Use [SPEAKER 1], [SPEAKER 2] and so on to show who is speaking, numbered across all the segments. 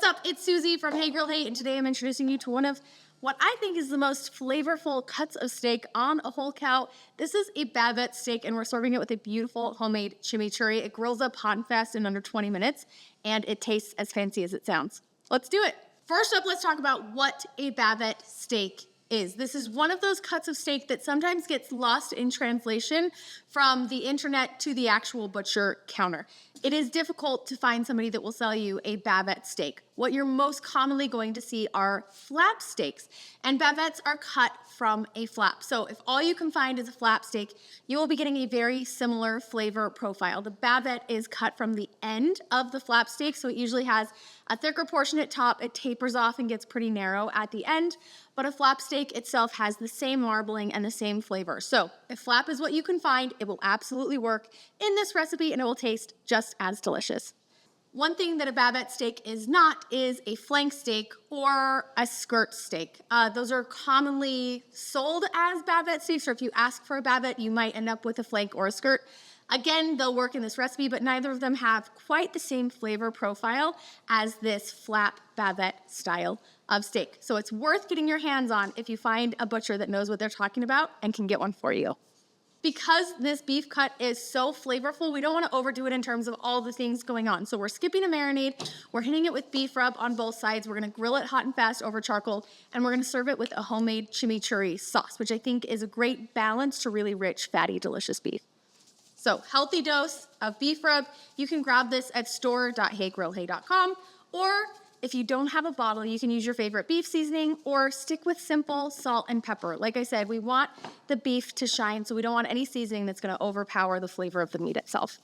[SPEAKER 1] What's up? It's Susie from Hey Girl Hey, and today I'm introducing you to one of what I think is the most flavorful cuts of steak on a whole cow. This is a Bavette steak, and we're serving it with a beautiful homemade chimichurri. It grills up hot and fast in under 20 minutes, and it tastes as fancy as it sounds. Let's do it. First up, let's talk about what a Bavette steak is. This is one of those cuts of steak that sometimes gets lost in translation from the internet to the actual butcher counter. It is difficult to find somebody that will sell you a Bavette steak. What you're most commonly going to see are flap steaks, and Bavettes are cut from a flap. So if all you can find is a flap steak, you will be getting a very similar flavor profile. The Bavette is cut from the end of the flap steak, so it usually has a thicker portion at top. It tapers off and gets pretty narrow at the end, but a flap steak itself has the same marbling and the same flavor. So if flap is what you can find, it will absolutely work in this recipe, and it will taste just as delicious. One thing that a Bavette steak is not is a flank steak or a skirt steak. Those are commonly sold as Bavette steaks, or if you ask for a Bavette, you might end up with a flank or a skirt. Again, they'll work in this recipe, but neither of them have quite the same flavor profile as this flap Bavette style of steak. So it's worth getting your hands on if you find a butcher that knows what they're talking about and can get one for you. Because this beef cut is so flavorful, we don't want to overdo it in terms of all the things going on. So we're skipping a marinade, we're hitting it with beef rub on both sides, we're gonna grill it hot and fast over charcoal, and we're gonna serve it with a homemade chimichurri sauce, which I think is a great balance to really rich, fatty, delicious beef. So healthy dose of beef rub. You can grab this at store.heygirlhey.com, or if you don't have a bottle, you can use your favorite beef seasoning or stick with simple salt and pepper. Like I said, we want the beef to shine, so we don't want any seasoning that's gonna overpower the flavor of the meat itself.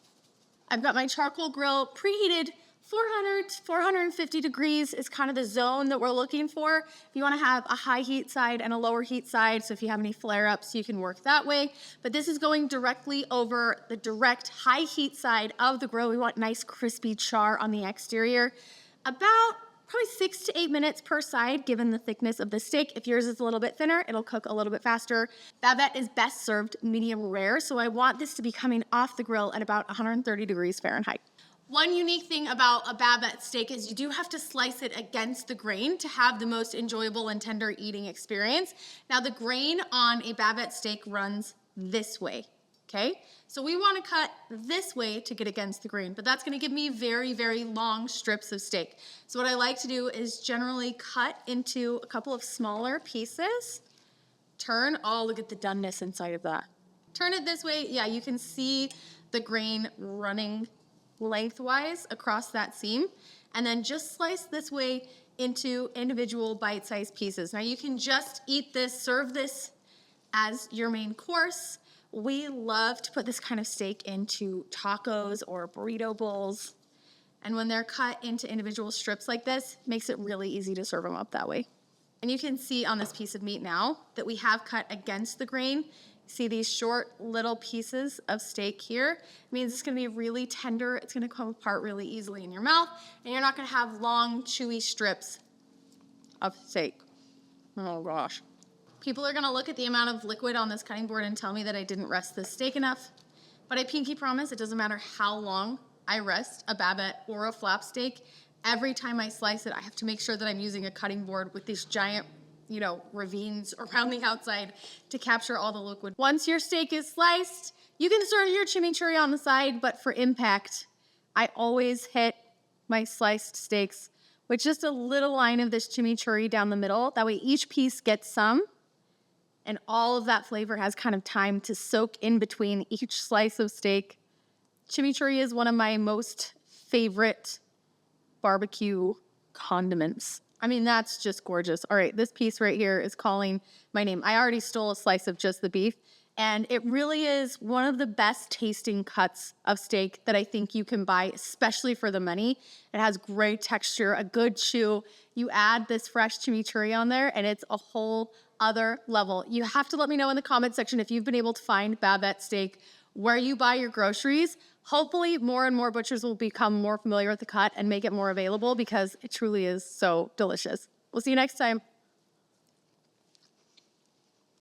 [SPEAKER 1] I've got my charcoal grill preheated. 400 to 450 degrees is kind of the zone that we're looking for. If you wanna have a high heat side and a lower heat side, so if you have any flare-ups, you can work that way. But this is going directly over the direct high heat side of the grill. We want nice crispy char on the exterior. About probably 6 to 8 minutes per side, given the thickness of the steak. If yours is a little bit thinner, it'll cook a little bit faster. Bavette is best served medium rare, so I want this to be coming off the grill at about 130 degrees Fahrenheit. One unique thing about a Bavette steak is you do have to slice it against the grain to have the most enjoyable and tender eating experience. Now the grain on a Bavette steak runs this way, okay? So we wanna cut this way to get against the grain, but that's gonna give me very, very long strips of steak. So what I like to do is generally cut into a couple of smaller pieces. Turn, oh, look at the doneness inside of that. Turn it this way, yeah, you can see the grain running lengthwise across that seam, and then just slice this way into individual bite-sized pieces. Now you can just eat this, serve this as your main course. We love to put this kind of steak into tacos or burrito bowls, and when they're cut into individual strips like this, it makes it really easy to serve them up that way. And you can see on this piece of meat now that we have cut against the grain. See these short little pieces of steak here? It means it's gonna be really tender. It's gonna come apart really easily in your mouth, and you're not gonna have long, chewy strips of steak. Oh gosh. People are gonna look at the amount of liquid on this cutting board and tell me that I didn't rest this steak enough, but I pinky promise it doesn't matter how long I rest a Bavette or a flap steak. Every time I slice it, I have to make sure that I'm using a cutting board with these giant ravines around the outside to capture all the liquid. Once your steak is sliced, you can serve your chimichurri on the side, but for impact, I always hit my sliced steaks with just a little line of this chimichurri down the middle. That way each piece gets some, and all of that flavor has kind of time to soak in between each slice of steak. Chimichurri is one of my most favorite barbecue condiments. I mean, that's just gorgeous. All right, this piece right here is calling my name. I already stole a slice of just the beef, and it really is one of the best tasting cuts of steak that I think you can buy, especially for the money. It has great texture, a good chew. You add this fresh chimichurri on there, and it's a whole other level. You have to let me know in the comment section if you've been able to find Bavette steak where you buy your groceries. Hopefully more and more butchers will become more familiar with the cut and make it more available, because it truly is so delicious. We'll see you next time.